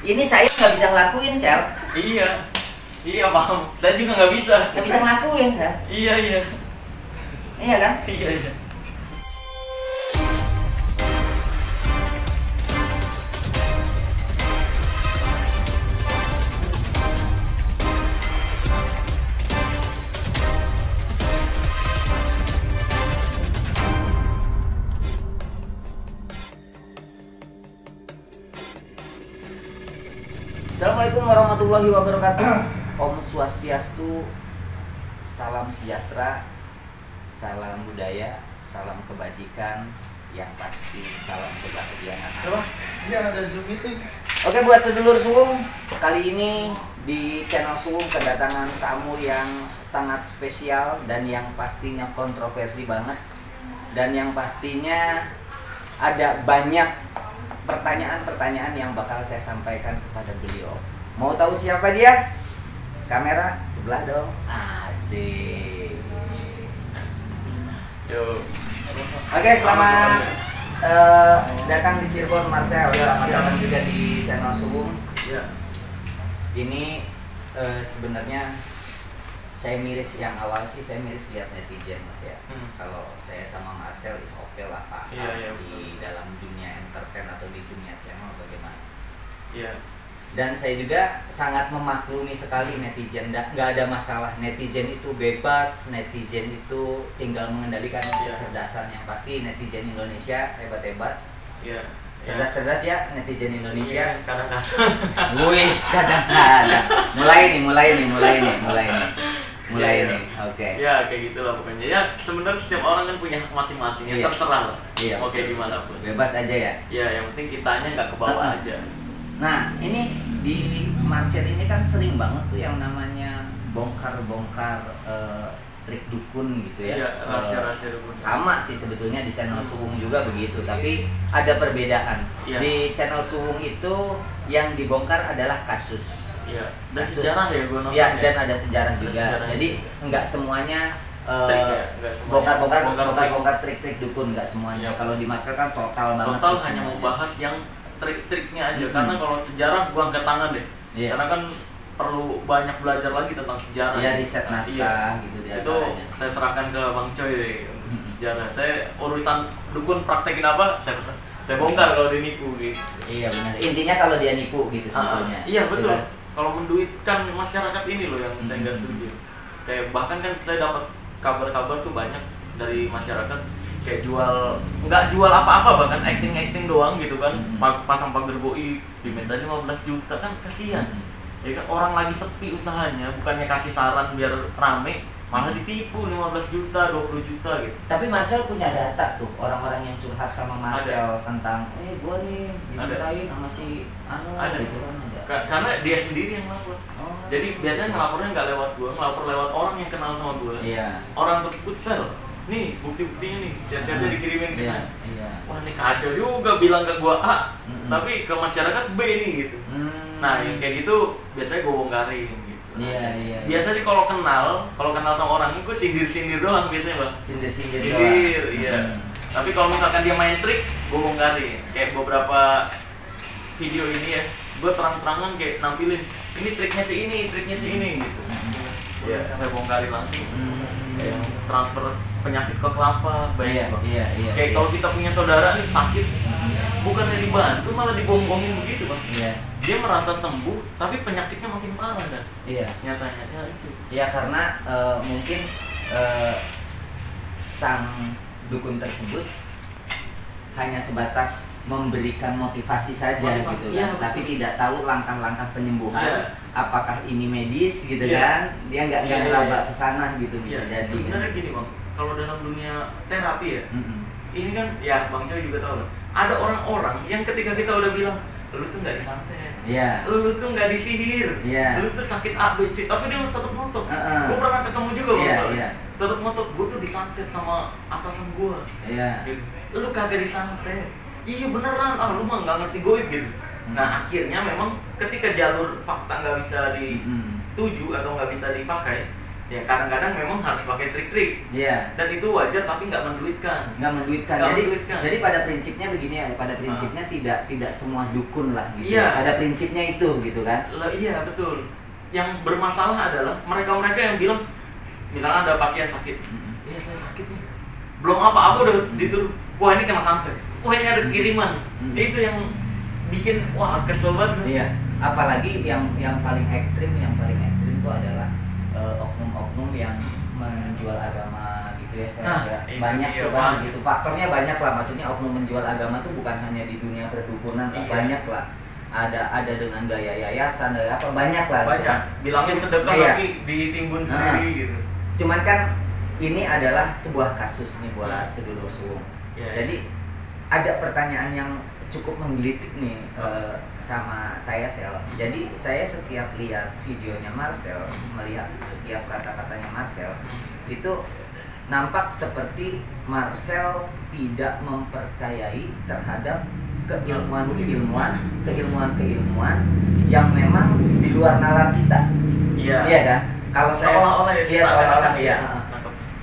Ini saya nggak bisa ngelakuin, Sel. Iya paham. Saya juga nggak bisa. Nggak bisa ngelakuin, Sel. Iya. Iya kan? Iya. Assalamualaikum warahmatullahi wabarakatuh. Om Swastiastu, salam sejahtera, salam budaya, salam kebajikan, yang pasti salam kebahagiaan. Iya, ada Zoom meeting. Oke, buat sedulur Suwung, kali ini di channel Suwung kedatangan tamu yang sangat spesial dan yang pastinya kontroversi banget, dan yang pastinya ada banyak pertanyaan-pertanyaan yang bakal saya sampaikan kepada beliau. Mau tahu siapa dia? Kamera sebelah dong. Asik. Yo. Oke, selamat datang di Cirebon, Marcel. Selamat datang juga di channel Suwung. Iya. Ini sebenarnya saya miris, yang awal sih saya miris lihat netizen ya. Kalau saya sama Marcel is oke lah Pak. Iya, Di dalam dunia entertain atau di dunia channel bagaimana. Iya. Dan saya juga sangat memaklumi sekali netizen. Nggak ada masalah, netizen itu bebas, netizen itu tinggal mengendalikan kecerdasan. Yang pasti netizen Indonesia hebat-hebat. Iya. Cerdas-cerdas ya netizen Indonesia. Kadang-kadang. Wih, kadang-kadang. Mulai nih. Oke. Ya kayak gitulah pokoknya. Ya sebenarnya setiap orang kan punya hak masing-masing. Ya terserah lah. Iya. Mau kayak gimana pun. Bebas aja ya. Ya yang penting kitanya nggak ke bawah aja. Nah, ini di Marcel ini kan sering banget tuh yang namanya bongkar-bongkar trik dukun gitu ya. Iya, rahasia-rahasia dukun. Sama sih sebetulnya di channel Suwung juga begitu, tapi ada perbedaan. Iya. Di channel Suwung itu yang dibongkar adalah kasus. Iya. Dan Kasus. sejarah ya gue nonton. Iya, dan ada sejarah Ada juga. sejarah. Jadi enggak semuanya Trik ya? Nggak semuanya. bongkar trik-trik dukun, enggak semuanya. Iya. Kalau di Marcel kan total banget. Total tuh hanya mau semuanya. bahas yang trik-triknya aja. Karena kalau sejarah gua angkat tangan deh. Iya. Karena kan perlu banyak belajar lagi tentang sejarah. Iya, riset naskah gitu di Itu antaranya. saya serahkan ke Bang Coy deh untuk sejarah. Saya urusan dukun praktekin apa saya bongkar kalau dia nipu gitu. Iya benar. Intinya kalau dia nipu gitu sebetulnya. Iya betul. Kan? Kalau menduitkan masyarakat ini loh yang saya nggak setuju. Kayak bahkan kan saya dapat kabar-kabar tuh banyak dari masyarakat kayak nggak jual apa-apa, bahkan acting doang gitu kan. Pasang pagar boi diminta 15 juta kan kasihan. Ya kan orang lagi sepi usahanya, bukannya kasih saran biar rame, malah ditipu 15 juta, 20 juta gitu. Tapi Marcel punya data tuh orang-orang yang curhat sama Marcel tentang gua nih dimintain sama si Ada. gitu kan ada. Karena dia sendiri yang lapor. Oh. Jadi biasanya ngelapornya nggak lewat gua, ngelapor lewat orang yang kenal sama gua. Iya. Orang tersebut sel, nih bukti-buktinya nih, chat-chatnya dikirimin ke saya. Iya. Wah ini kacau juga bilang ke gua A, tapi ke masyarakat B nih gitu. Nah yang kayak gitu biasanya gua bongkarin gitu. Iya. Biasanya kalau kenal sama orang ini gua sindir-sindir doang biasanya bang. Sindir-sindir Sindir, doang. iya. Tapi kalau misalkan dia main trik, gua bongkarin. Kayak beberapa video ini ya, gua terang-terangan kayak nampilin ini triknya si ini gitu. Iya, saya bongkarin langsung. Kayak transfer penyakit ke kelapa banyak bang. Iya. Kayak kalau kita punya saudara nih sakit, bukannya dibantu malah dibohong-bohongin begitu bang. Iya. Dia merasa sembuh, tapi penyakitnya makin parah kan? Iya. Nyatanya ya itu. Ya karena mungkin sang dukun tersebut hanya sebatas memberikan motivasi saja gitu iya, kan, tapi tidak tahu langkah-langkah penyembuhan. Iya. Apakah ini medis gitu Iya. kan? Dia nggak Iya. ngeraba ke sana gitu bisa Iya, jadi. sebenarnya Kan? gini bang, kalau dalam dunia terapi ya, ini kan ya bang Coy juga tahu lah. Ada orang-orang yang ketika kita udah bilang, lu tuh nggak disantet, Iya. lu tuh nggak disihir, Iya. lu tuh sakit A B C, tapi dia tetap ngotot. Heeh. Gue pernah ketemu juga bang, Iya, Coy. iya. Tetap ngotot, gue tuh disantet sama atasan gue. Iya. Gitu. Lu kagak disantet. Iya beneran, lu mah nggak ngerti goib gitu. Nah akhirnya memang ketika jalur fakta nggak bisa dituju atau nggak bisa dipakai, Ya kadang-kadang memang harus pakai trik-trik. Iya. Dan itu wajar tapi nggak menduitkan. Nggak menduitkan. Nggak Jadi menduitkan. jadi pada prinsipnya begini ya, pada prinsipnya tidak semua dukun lah gitu. Iya. Pada prinsipnya itu gitu kan. Iya betul. Yang bermasalah adalah mereka-mereka yang bilang, misalnya ada pasien sakit, iya saya sakit nih, belum apa-apa udah dituduh, wah ini kena santet, wah ini ada kiriman. Itu yang bikin wah kesel banget. Iya. Apalagi yang paling ekstrim itu adalah oknum-oknum yang menjual agama gitu ya. Banyak tuh kan gitu. Faktornya banyak lah, maksudnya oknum menjual agama tuh bukan hanya di dunia perdukunan, banyak lah. Ada dengan gaya yayasan, ada apa banyak lah. Banyak. Gitu kan. Bilangnya sedekah tapi ditimbun sendiri gitu. Cuman kan ini adalah sebuah kasus nih buat sedulur suwung. Jadi ada pertanyaan yang cukup menggelitik nih sama saya Sel. Jadi saya setiap lihat videonya Marcel, melihat setiap kata-katanya Marcel, itu nampak seperti Marcel tidak mempercayai terhadap keilmuan yang memang di luar nalar kita. Iya kan? Kalau saya seolah-olah ya.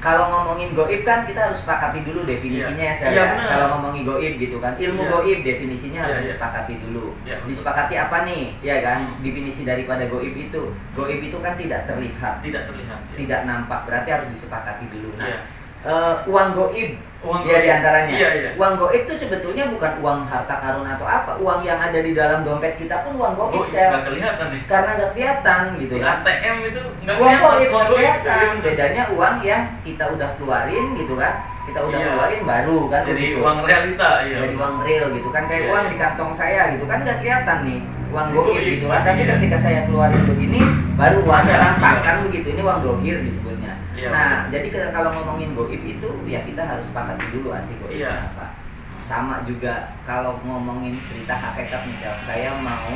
Kalau ngomongin goib kan kita harus sepakati dulu definisinya ya saya. Kalau ngomongin goib gitu kan, ilmu goib definisinya harus disepakati dulu. Disepakati apa nih? Ya kan? Definisi daripada goib itu. Goib itu kan tidak terlihat. Tidak nampak, berarti harus disepakati dulu. Nah, uang goib diantaranya. Uang goib itu sebetulnya bukan uang harta karun atau apa. Uang yang ada di dalam dompet kita pun uang goib. Nggak kelihatan nih. Karena nggak kelihatan gitu kan. ATM itu nggak uang kelihatan. Uang goib kelihatan. Bedanya uang yang kita udah keluarin gitu kan. Kita udah keluarin baru kan. Jadi begitu. Uang realita. Jadi uang real gitu kan. Kayak uang di kantong saya gitu kan nggak kelihatan nih. Uang goib gitu kan. Tapi ketika saya keluarin begini baru uangnya nampak kan begitu. Ini uang dohir disebutnya. Nah, jadi kalau ngomongin goib itu ya kita harus sepakati dulu arti goib apa. Sama juga kalau ngomongin cerita hakikat misal, saya mau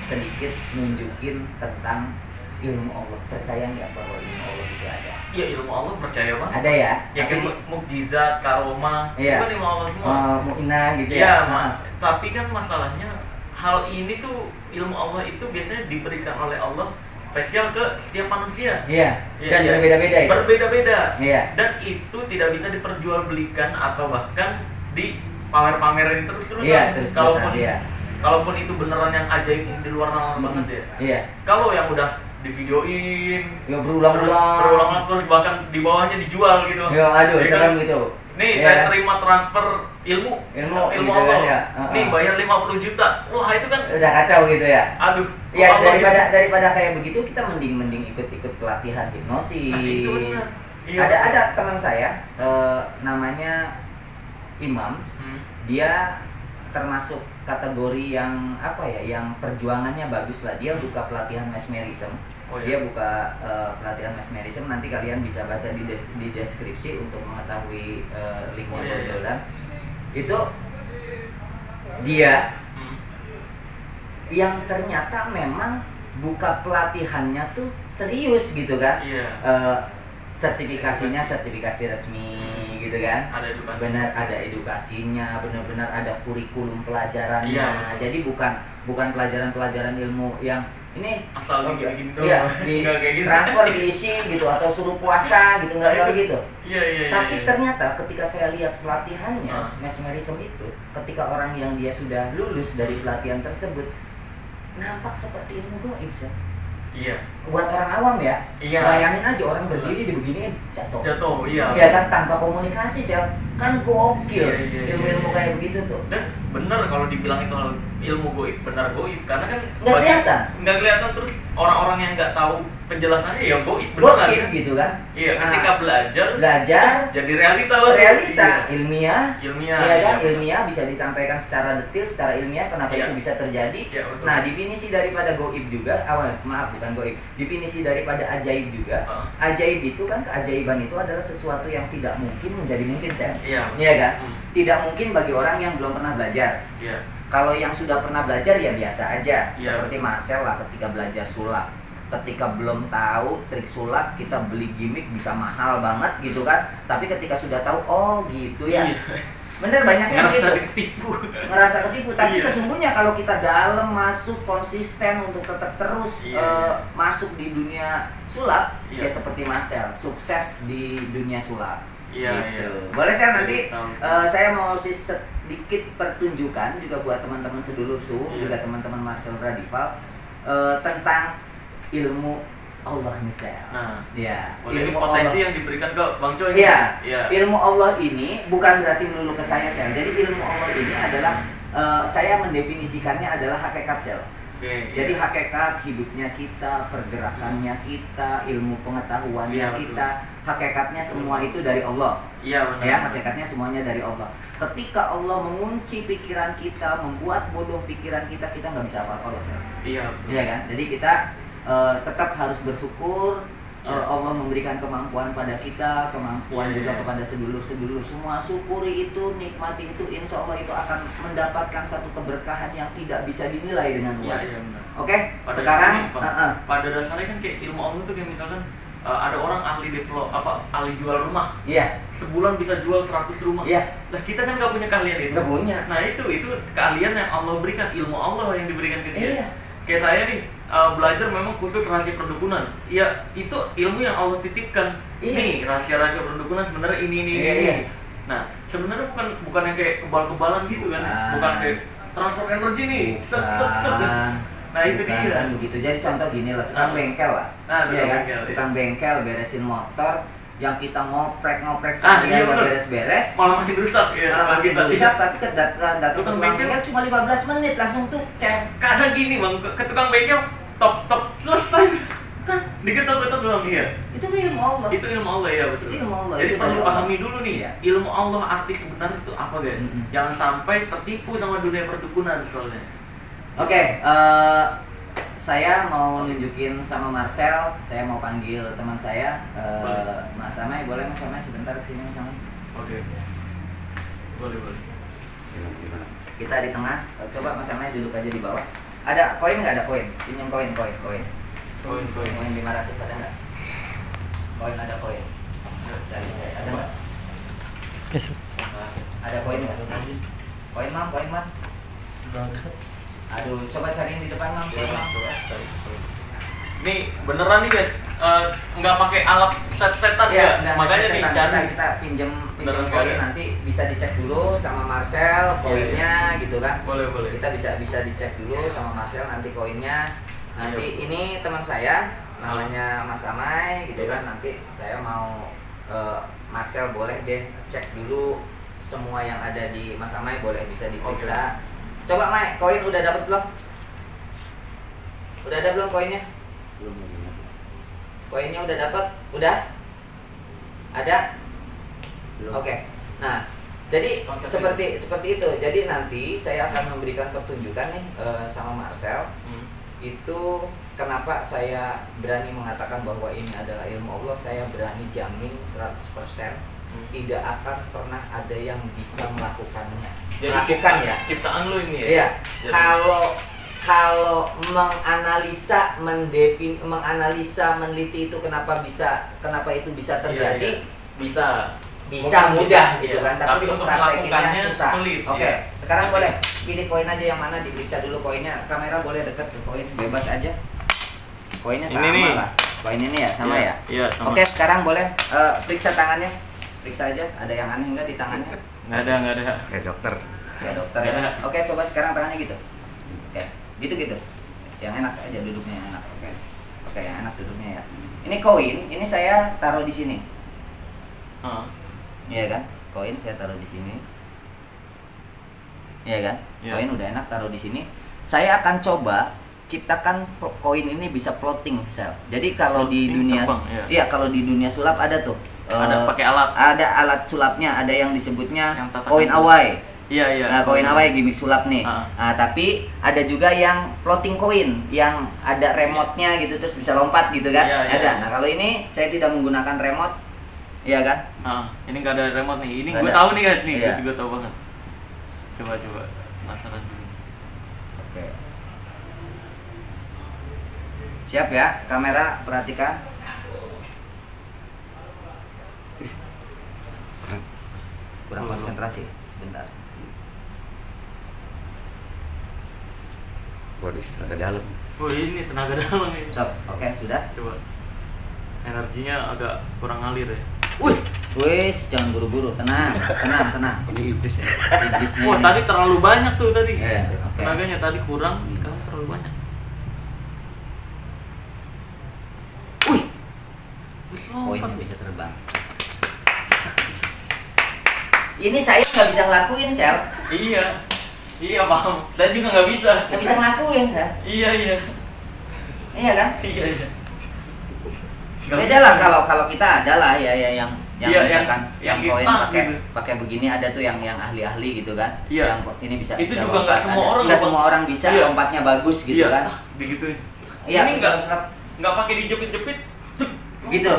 sedikit nunjukin tentang ilmu Allah. Percaya nggak bahwa ilmu Allah itu ada? Iya, ilmu Allah percaya banget. Ada ya? Ya kayak mukjizat, karomah, itu kan ilmu Allah semua. Mu'inah gitu ya. Iya, tapi kan masalahnya hal ini tuh ilmu Allah itu biasanya diberikan oleh Allah spesial ke setiap manusia. Dan berbeda-beda ya? Berbeda-beda. Dan itu tidak bisa diperjualbelikan atau bahkan dipamer-pamerin terus-terusan. Kalaupun itu beneran yang ajaib di luar nalar banget ya. Kalau yang udah divideoin, berulang-ulang terus bahkan di bawahnya dijual gitu. Serem gitu. Nih saya terima transfer ilmu Allah. Nih bayar 50 juta. Wah, itu kan udah kacau gitu ya. Aduh. Ya daripada kayak begitu kita mending ikut pelatihan hipnosis. Ada teman saya namanya Imam. Dia termasuk kategori yang apa ya, yang perjuangannya bagus lah. Dia buka pelatihan mesmerism. Dia buka pelatihan mesmerism. Nanti kalian bisa baca di deskripsi untuk mengetahui linknya bodolan. Itu dia yang ternyata memang buka pelatihannya tuh serius gitu kan. Sertifikasinya sertifikasi resmi gitu kan. Benar ada edukasinya, benar-benar ada kurikulum pelajarannya. Jadi bukan pelajaran ilmu yang ini asal gini-gini tuh. Transfer diisi gitu atau suruh puasa gitu, enggak gitu. Tapi Iya. Ternyata ketika saya lihat pelatihannya mesmerism itu, ketika orang yang dia sudah lulus dari pelatihan tersebut nampak seperti ilmu gaib sih. Buat orang awam ya. Bayangin aja orang berdiri dibeginiin jatuh. Iya kan, tanpa komunikasi sih. Kan gokil. Ilmu-ilmu kayak begitu tuh. Dan bener kalau dibilang itu ilmu goib, benar goib karena kan nggak kelihatan terus orang-orang yang nggak tahu penjelasannya ya goib beneran kan? Gitu kan. Ketika belajar jadi realita ilmiah ya kan, ilmiah bisa disampaikan secara detail, secara ilmiah kenapa itu bisa terjadi. Nah, definisi daripada goib juga bukan goib, definisi daripada ajaib juga. Ajaib itu kan, keajaiban itu adalah sesuatu yang tidak mungkin menjadi mungkin kan. Iya kan? Tidak mungkin bagi orang yang belum pernah belajar. Kalau yang sudah pernah belajar ya biasa aja. Seperti Marcel lah ketika belajar sulap. Ketika belum tahu trik sulap, kita beli gimmick bisa mahal banget gitu kan. Tapi ketika sudah tahu, oh gitu ya. Bener, banyak yang ngerasa gitu. ketipu. Ngerasa ketipu, tapi Iya. sesungguhnya kalau kita dalam masuk konsisten untuk tetap terus Iya. masuk di dunia sulap, Iya. ya seperti Marcel, sukses di dunia sulap. Iya, Gitu. iya. Boleh saya nanti Tahu. saya mau kasih sedikit pertunjukan juga buat teman-teman sedulur suhu, Iya. juga teman-teman Marcel Radival tentang ilmu Allah misal. Nah, Ya, ini ilmu potensi Allah. yang diberikan ke Bang Coy. Iya, Iya. ilmu Allah ini bukan berarti melulu ke saya, Sel. Jadi ilmu Allah ini adalah saya mendefinisikannya adalah hakikat, Sel. Oke. Jadi iya. hakikat hidupnya kita, pergerakannya kita, ilmu pengetahuannya Iya, betul. kita, hakikatnya semua itu dari Allah. Iya benar. Ya, hakikatnya semuanya dari Allah. Ketika Allah mengunci pikiran kita, membuat bodoh pikiran kita, kita nggak bisa apa-apa loh, Sel. Iya. betul. Iya kan? Jadi kita tetap harus bersyukur. Ya. Allah memberikan kemampuan pada kita, kemampuan Ya, juga ya. kepada sedulur-sedulur semua. Syukuri itu, nikmati itu, insya Allah itu akan mendapatkan satu keberkahan yang tidak bisa dinilai dengan Iya, uang. iya benar. Oke, Pada sekarang ini, Bang, pada dasarnya kan kayak ilmu Allah tuh kayak misalkan ada orang ahli develop ahli jual rumah, iya, sebulan bisa jual 100 rumah. iya, Nah, kita kan nggak punya keahlian itu. nggak punya. Nah, itu keahlian yang Allah berikan, ilmu Allah yang diberikan ke dia. Iya. Kayak saya nih belajar memang khusus rahasia perdukunan. Ya, itu ilmu yang Allah titipkan. Iya. Nih, rahasia-rahasia perdukunan sebenarnya ini. Iya, iya. Nah, sebenarnya bukan yang kayak kebal-kebalan gitu kan. Bukan kayak transfer energi nih. Set. Nah, itu Bukan, dia. kan begitu. Jadi contoh gini lah, tukang bengkel lah. Nah, Iya tukang kan? bengkel, iya. Tukang bengkel beresin motor, yang kita ngoprek iya, seharian nggak bener. beres-beres. Malah makin rusak ya. Malah makin kita rusak, tapi datang Tukang tukang bengkel. bengkel cuma 15 menit langsung tuh cek. Kadang gini bang, ke tukang bengkel top selesai kan diketok-ketok doang. Iya, Itu kan ilmu Allah. itu ilmu Allah ya, betul. Itu ilmu Allah, Jadi itu perlu dari Allah. pahami dulu nih, Iya. ilmu Allah arti sebenarnya itu apa guys. Mm-mm. Jangan sampai tertipu sama dunia perdukunan soalnya. Oke, saya mau nunjukin sama Marcel, saya mau panggil teman saya, Boleh. Mas Amai, boleh Mas Amai sebentar kesini Mas Amai? Oke. Boleh. Kita di tengah, coba Mas Amai duduk aja di bawah. Ada koin nggak? Ada koin? Pinjam koin. Poin. Koin 500 ada nggak? Koin ada koin. Cari saya, ada nggak? Ada koin nggak? Koin mam. Aduh, coba cariin di depan mam. Nih beneran nih guys, nggak pakai alat setan ya. nggak, Makanya nih setan. cari. kita pinjam Beneran koin, nggak ada? nanti bisa dicek dulu sama Marcel koinnya gitu kan. Boleh. Kita bisa dicek dulu sama Marcel nanti koinnya. Nanti ini teman saya namanya Mas Amai gitu kan. Nanti saya mau Marcel boleh deh cek dulu semua yang ada di Mas Amai, boleh bisa diperiksa. Coba Mai, koin udah dapat belum? Udah ada belum koinnya? Belum. Koinnya udah dapat? Udah? Ada? Belum. Oke. Nah, jadi Konsep seperti itu. Jadi nanti saya akan memberikan pertunjukan nih sama Marcel. Itu kenapa saya berani mengatakan bahwa ini adalah ilmu Allah. Saya berani jamin 100% tidak akan pernah ada yang bisa melakukannya. Jadi Melakukan ya. ciptaan lu ini ya. Iya. Jadi- Kalau menganalisa, meneliti itu kenapa itu bisa terjadi, Iya. Bisa. bisa Mungkin mudah bisa, gitu iya. kan, Tapi tapi untuk untuk praktekinnya melakukannya susah. sulit, Oke, iya. sekarang Oke. boleh pilih koin aja yang mana, diperiksa dulu koinnya. Kamera boleh deket ke koin, bebas aja. Koinnya Ini sama nih. lah. Koin ini ya sama Iya, ya. iya, sama. Oke, sekarang boleh periksa tangannya. Periksa aja, ada yang aneh enggak di tangannya? Nggak ada. Kayak dokter. Ya dokter ya. Oke, coba sekarang tangannya gitu. Oke, gitu. Yang enak aja duduknya yang enak. Oke, yang enak duduknya ya. Ini koin, ini saya taruh di sini. Heeh. Iya kan? Koin saya taruh di sini. Iya kan? Iya. Koin udah enak taruh di sini. Saya akan coba ciptakan koin ini bisa floating, Sel. Jadi kalau di Floating, dunia terbang, iya. iya, kalau di dunia sulap ada tuh. Ada pakai alat. Ada alat sulapnya, ada yang disebutnya Yang tatakan koin tuh. awai. Iya. Nah, koin awai gimmick sulap nih. Ah. Nah, tapi ada juga yang floating koin yang ada remote-nya gitu terus bisa lompat gitu kan? Iya, iya. Ada. Nah, kalau ini saya tidak menggunakan remote. Iya kan? Ini nggak ada remote nih. Ini Nggak gue ada. tahu nih guys nih. Iya. Gue juga tahu banget. Coba. Penasaran juga. Oke. Siap ya, kamera perhatikan. Kurang konsentrasi sebentar. Waduh, tenaga dalam. Oh ini tenaga dalam nih. Sob, oke sudah. Coba. Energinya agak kurang ngalir ya. Wis, jangan buru-buru, tenang. Ini iblis. Iblisnya Wah ini. tadi terlalu banyak tuh tadi. Iya, oke. Tenaganya tadi kurang, sekarang terlalu banyak. Wis Koinnya lompat. bisa terbang. Ini saya nggak bisa ngelakuin, Sel. Iya paham. Saya juga nggak bisa. Nggak bisa ngelakuin kan? Iya. Iya kan? Iya. Nggak Beda bisa. lah kalau kita ada lah ya yang Iya, misalkan yang yang koin kita pakai gitu. pakai begini ada tuh yang ahli-ahli gitu kan. Iya. Yang ini bisa Itu bisa juga nggak lompat, semua ada. orang Nggak lompat. semua orang bisa Iya. lompatnya bagus gitu Iya, kan. digituin. Iya, Ini nggak sulap-sulap pakai dijepit-jepit. gitu.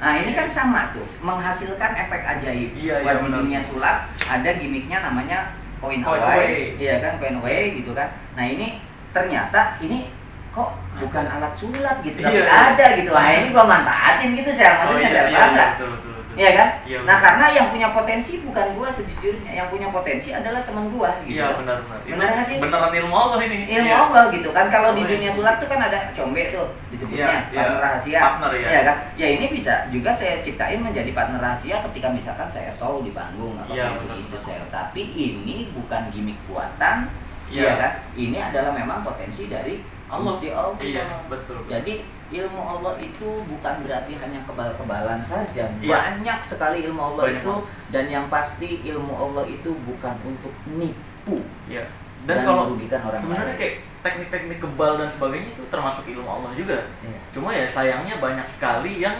Nah ini kan sama tuh menghasilkan efek ajaib. Iya, Buat iya, di benar. dunia sulap ada gimmicknya namanya coin Coin away, away. iya kan coin away gitu kan. Nah ini ternyata ini kok bukan alat sulap gitu, tapi Iya, iya. ada gitu. Wah ini gua manfaatin gitu sih, maksudnya saya paham nggak? betul. Iya kan? Iya, Nah benar. karena yang punya potensi bukan gua sejujurnya, yang punya potensi adalah teman gua gitu. Iya kan. benar. Benar nggak sih? Beneran ilmu Allah ini. Ilmu Iya. Allah gitu kan. Kalau di Iya. dunia sulap tuh kan ada combe tuh disebutnya Iya, partner iya. rahasia. Partner, ya. Iya kan? Ya ini bisa juga saya ciptain menjadi partner rahasia ketika misalkan saya show di panggung apa Iya, kayak benar, begitu benar. saya. Tapi ini bukan gimmick buatan. Iya. Iya kan? Ini adalah memang potensi dari Allah. Gusti Allah. Iya, betul. Jadi ilmu Allah itu bukan berarti hanya kebal-kebalan saja. Iya. Banyak sekali ilmu Allah Banyak itu, dan yang pasti ilmu Allah itu bukan untuk nipu Iya. dan, Dan kalau merugikan orang sebenarnya lain. kayak teknik-teknik kebal dan sebagainya itu termasuk ilmu Allah juga. Iya. Cuma ya sayangnya banyak sekali yang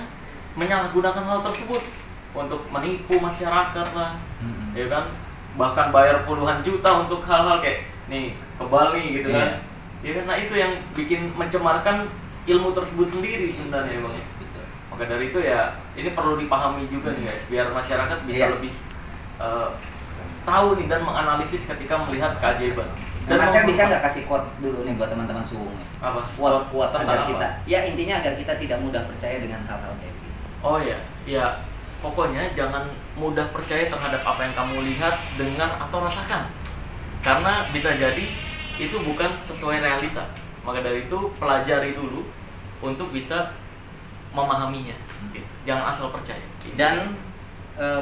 menyalahgunakan hal tersebut untuk menipu masyarakat lah, Mm-mm. ya kan? Bahkan bayar puluhan juta untuk hal-hal kayak nih kebal nih gitu Iya. kan? Ya kan? Nah itu yang bikin mencemarkan ilmu tersebut sendiri sebenarnya bang ya. Betul. Maka dari itu ya ini perlu dipahami juga nih guys, biar masyarakat bisa Iya. lebih tahu nih dan menganalisis ketika melihat keajaiban. Nah, Mas, saya bisa membuka- nggak kasih quote dulu nih buat teman-teman suwung nih? apa? Quote Tentang agar apa? kita, ya intinya agar kita tidak mudah percaya dengan hal-hal kayak gitu. Oh ya, ya pokoknya jangan mudah percaya terhadap apa yang kamu lihat, dengar atau rasakan, karena bisa jadi itu bukan sesuai realita. Maka dari itu pelajari dulu untuk bisa memahaminya. Gitu. Jangan asal percaya. Gitu. Dan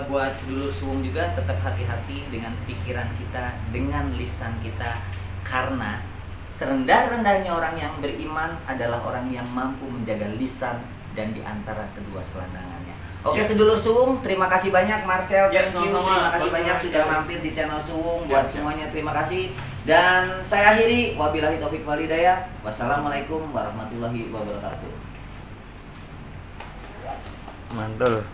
buat sedulur suwung juga tetap hati-hati dengan pikiran kita, dengan lisan kita, karena serendah-rendahnya orang yang beriman adalah orang yang mampu menjaga lisan dan di antara kedua selangkangannya. Oke, Ya. sedulur suwung, terima kasih banyak Marcel, Ya, thank you, sama-sama. terima kasih Terima banyak kasih. sudah mampir di channel suwung. Siap, Buat siap. semuanya terima kasih. Dan saya akhiri, wabillahi taufik walhidayah. Wassalamualaikum warahmatullahi wabarakatuh. Mantul.